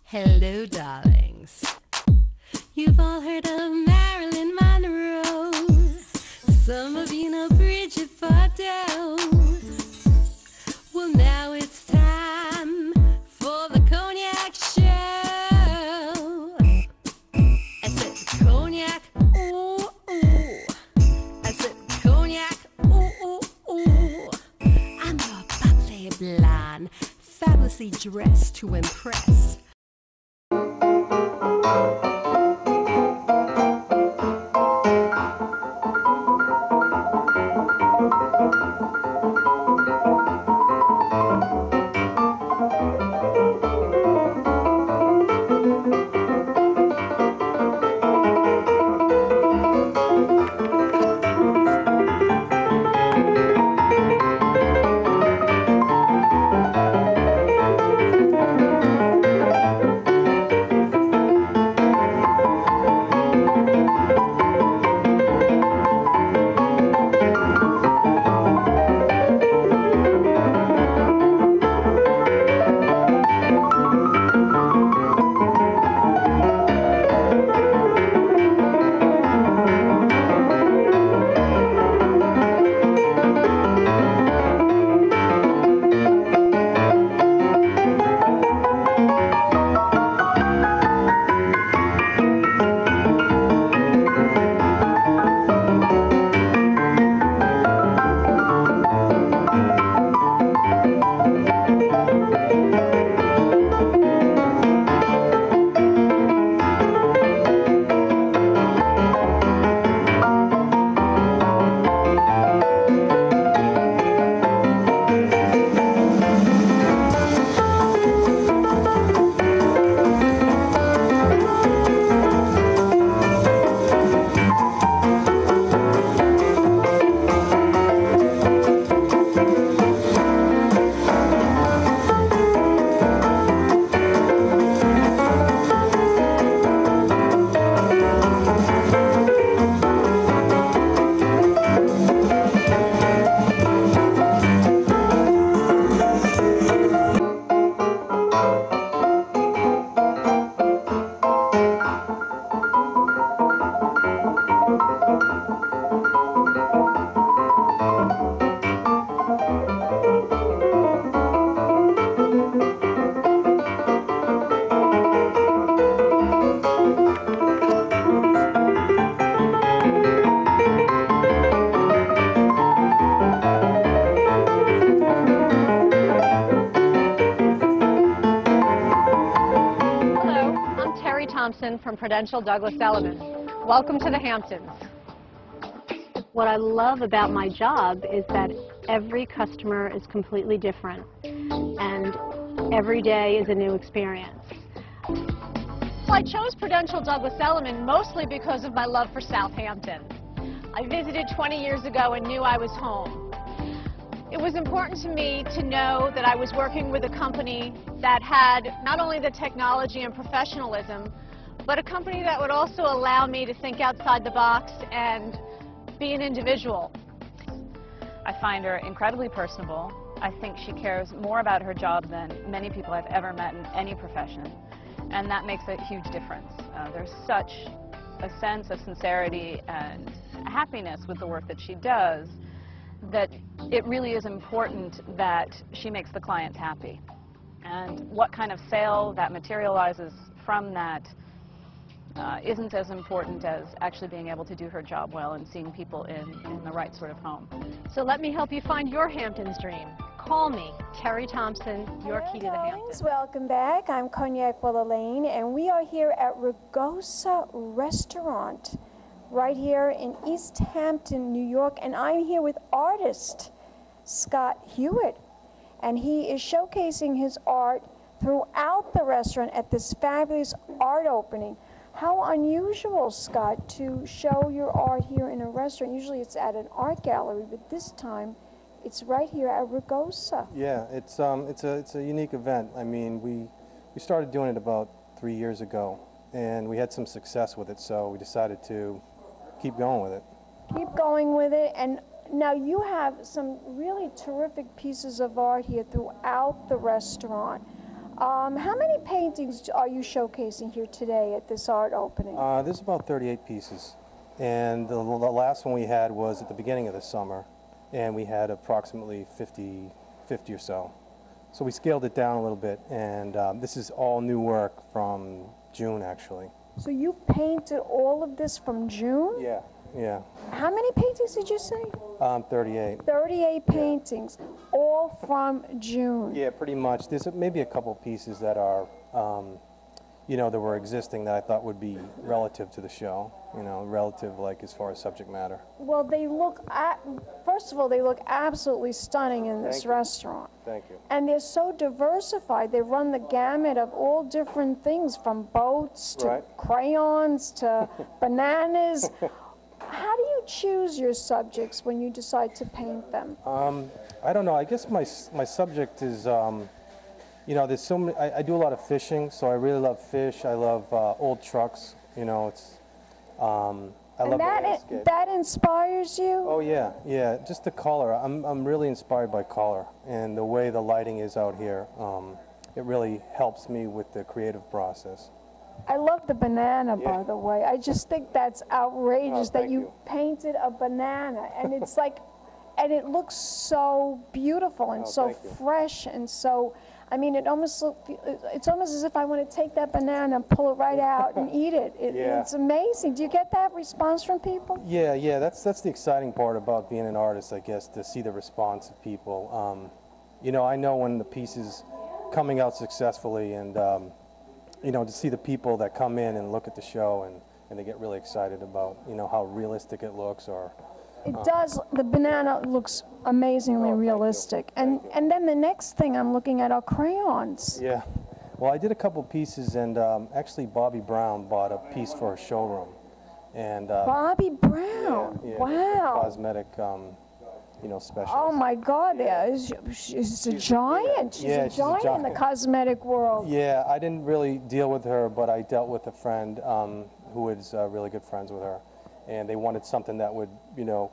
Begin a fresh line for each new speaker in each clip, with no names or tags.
Hello, darlings. You've all heard of Marilyn Monroe. Some of you know Bridget Bardot. Well, now it's time for the Cognac show. I said Cognac, ooh, ooh. I said Cognac, ooh, ooh, ooh. I'm your bubbly blonde, fabulously dressed to impress.
From Prudential Douglas Elliman. Welcome to the Hamptons. What I love about my job is that every customer is completely different and every day is a new experience. Well, I chose Prudential Douglas Elliman mostly because of my love for Southampton. I visited 20 years ago and knew I was home. It was important to me to know that I was working with a company that had not only the technology and professionalism, but a company that would also allow me to think outside the box and be an individual.
I find her incredibly personable. I think she cares more about her job than many people I've ever met in any profession, and that makes a huge difference. There's such a sense of sincerity and happiness with the work that she does that it really is important that she makes the clients happy. And what kind of sale that materializes from that isn't as important as actually being able to do her job well and seeing people in the right sort of home.
So let me help you find your Hamptons dream. Call me, Terry Thompson, your key to the Hamptons.
Welcome back. I'm Cognac Wellerlane, and we are here at Rugosa Restaurant right here in East Hampton, New York, and I'm here with artist Scott Hewett, and he is showcasing his art throughout the restaurant at this fabulous art opening. How unusual, Scott, to show your art here in a restaurant. Usually it's at an art gallery, but this time it's right here at Rugosa.
Yeah, it's a unique event. I mean, we started doing it about 3 years ago, and we had some success with it, so we decided to keep going with it.
Keep going with it, and now you have some really terrific pieces of art here throughout the restaurant. How many paintings are you showcasing here today at this art opening?
There's about 38 pieces, and the last one we had was at the beginning of the summer, and we had approximately 50 or so. So we scaled it down a little bit, and this is all new work from June, actually.
So you painted all of this from June?
Yeah, yeah.
How many paintings did you say?
38.
38 paintings, all from June.
Yeah, pretty much. There's maybe a couple pieces that are, you know, that were existing that I thought would be relative to the show, you know, relative like as far as subject matter.
Well, they look, first of all, they look absolutely stunning in this restaurant.
Thank you.
And they're so diversified. They run the gamut of all different things, from boats to crayons to bananas. How do you choose your subjects when you decide to paint them?
I don't know. I guess my subject is, you know, there's so many. I do a lot of fishing, so I really love fish. I love old trucks. You know, it's. I love the landscape.
That inspires you?
Oh yeah, yeah. Just the color. I'm really inspired by color and the way the lighting is out here. It really helps me with the creative process.
I love the banana, by the way. I just think that's outrageous that you painted a banana, and it's like, and it looks so beautiful and so fresh and so. I mean, it's almost as if I want to take that banana and pull it right out and eat it. It's amazing. Do you get that response from people? Yeah,
yeah. That's the exciting part about being an artist, I guess, to see the response of people. You know, I know when the piece is coming out successfully, and you know, to see the people that come in and look at the show and they get really excited about, you know, how realistic it looks, or.
It does. The banana looks amazingly realistic. And then the next thing I'm looking at are crayons.
Yeah. Well, I did a couple pieces, and actually Bobby Brown bought a piece for her showroom. And
Bobby Brown.
Yeah,
wow.
Cosmetic, you know, specialist.
Oh my God! She's a giant. She's a giant in the cosmetic world.
Yeah, I didn't really deal with her, but I dealt with a friend who was really good friends with her. And they wanted something that would, you know,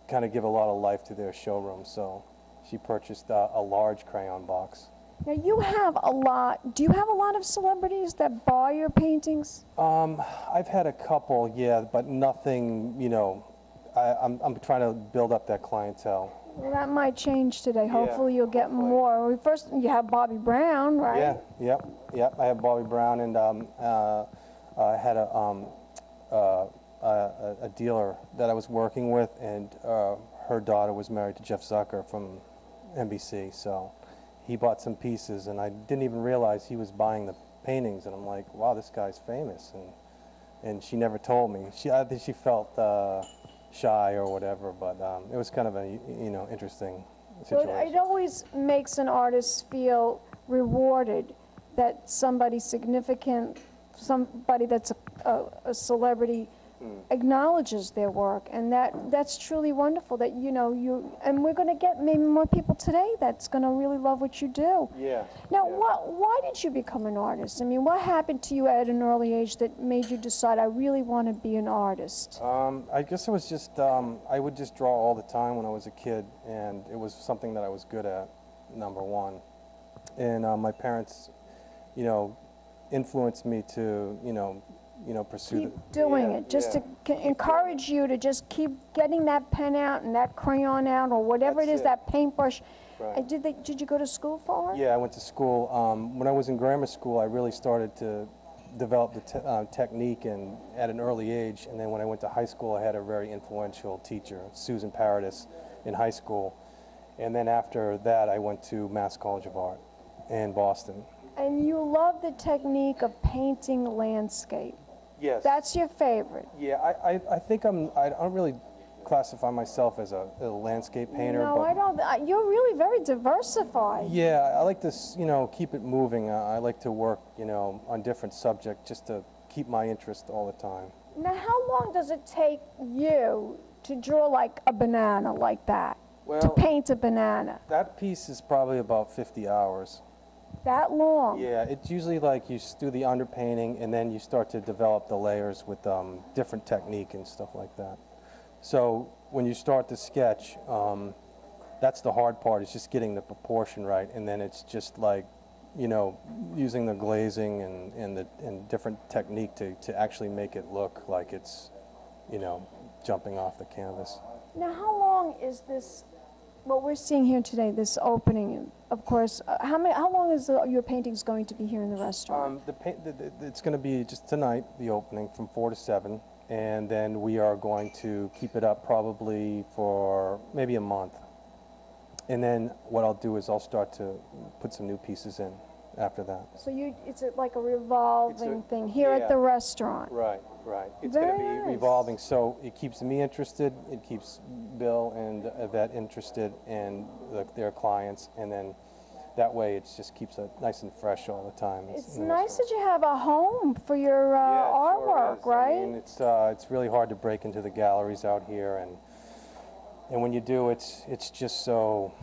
kind of give a lot of life to their showroom. So she purchased a large crayon box.
Now you have a lot. Do you have a lot of celebrities that buy your paintings?
I've had a couple, yeah, but nothing. You know, I'm trying to build up that clientele.
Well, that might change today. Hopefully, you'll get more. First, you have Bobby Brown, right?
Yeah, yep. I have Bobby Brown, and I had a dealer that I was working with, and her daughter was married to Jeff Zucker from NBC, so he bought some pieces, and I didn't even realize he was buying the paintings, and I'm like, wow, this guy's famous, and she never told me. I think she felt shy or whatever, but it was kind of a, you know, interesting situation.
Well, it always makes an artist feel rewarded that somebody significant, somebody that's a celebrity, acknowledges their work, and that's truly wonderful. That, you know, and we're going to get maybe more people today that's going to really love what you do.
Yeah.
Now, why did you become an artist? I mean, what happened to you at an early age that made you decide, I really want to be an artist?
I guess it was just I would just draw all the time when I was a kid, and it was something that I was good at, number one. And my parents, you know, influenced me to, you know, pursue
keep doing it, just to encourage you to just keep getting that pen out and that crayon out, or whatever it is, that paintbrush. Right. And did you go to school for it?
Yeah, I went to school. When I was in grammar school, I really started to develop the technique and at an early age. And then when I went to high school, I had a very influential teacher, Susan Paradis, in high school. And then after that, I went to Mass College of Art in Boston.
And you love the technique of painting landscape.
Yes.
That's your favorite.
Yeah, I think I don't really classify myself as a landscape painter.
No,
but
I don't. You're really very diversified.
Yeah, I like to, you know, keep it moving. I like to work, you know, on different subjects just to keep my interest all the time.
Now, how long does it take you to draw like a banana like that? Well, to paint a banana?
That piece is probably about 50 hours.
That long?
Yeah, it's usually like you do the underpainting and then you start to develop the layers with different technique and stuff like that. So when you start to sketch, that's the hard part, is just getting the proportion right, and then it's just like you know, using the glazing and different technique to actually make it look like it's, you know, jumping off the canvas.
Now, how long is this, what we're seeing here today, this opening, of course, how long is your paintings going to be here in the restaurant?
It's going to be just tonight, the opening, from 4 to 7, and then we are going to keep it up probably for maybe a month. And then what I'll do is I'll start to put some new pieces in after that.
So it's like a revolving thing here at the restaurant.
Right, right. It's
Very
going to be
nice.
revolving, so it keeps me interested, it keeps Bill and Yvette interested, and their clients, and then that way it just keeps it nice and fresh all the time.
It's nice that you have a home for your artwork, right?
I mean, it's really hard to break into the galleries out here, and when you do, it's just so,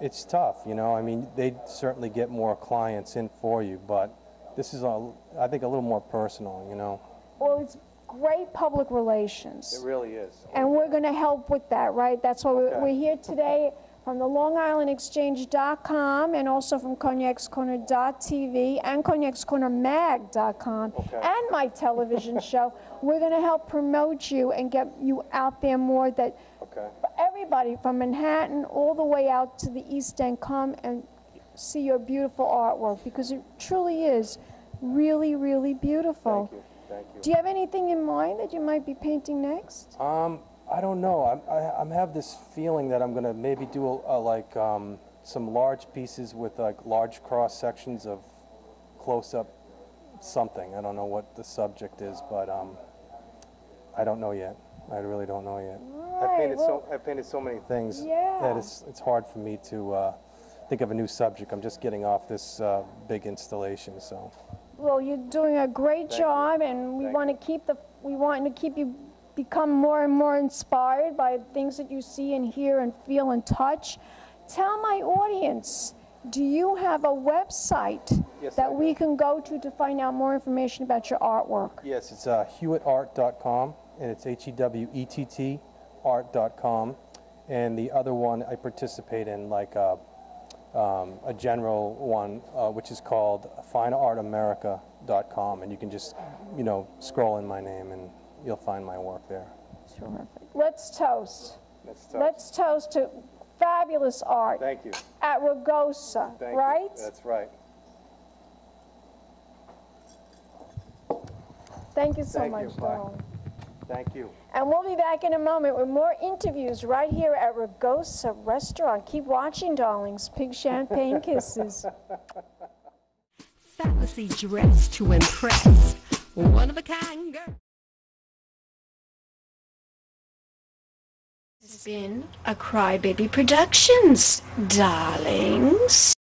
it's tough, you know. I mean, they certainly get more clients in for you, but this is, I think, a little more personal, you know.
Well, it's great public relations.
It really is.
And we're going to help with that, right? That's why we're here today from the LongIslandExchange.com and also from Cognacscorner.tv and Cognacscornermag.com and my television show. We're going to help promote you and get you out there more, that everybody from Manhattan all the way out to the East End come and see your beautiful artwork, because it truly is really, really beautiful.
Thank you. Thank you.
Do you have anything in mind that you might be painting next?
I don't know. I have this feeling that I'm going to maybe do some large pieces with like large cross sections of close-up something. I don't know what the subject is, but I don't know yet. I really don't know yet.
Right,
I've painted so many things
Yeah.
that it's hard for me to think of a new subject. I'm just getting off this big installation, so.
Well, you're doing a great job, and we want to keep you become more and more inspired by things that you see and hear and feel and touch. Tell my audience, do you have a website that we can go to find out more information about your artwork?
Yes, it's HewettArt.com, and it's Hewett art.com, and the other one I participate in, like a general one, which is called fineartamerica.com, and you can just, you know, scroll in my name and you'll find my work there.
Terrific. Let's toast.
Let's toast.
Let's toast to fabulous art.
Thank you.
At Rugosa,
Thank
right?
you. That's right.
Thank you so
Thank
much,
you. Bye.
darling.
Thank you.
And we'll be back in a moment with more interviews right here at Rugosa Restaurant. Keep watching, darlings. Pink champagne kisses.
Fabulously dressed to impress. One of a kind girl. This has been a Crybaby Productions, darlings.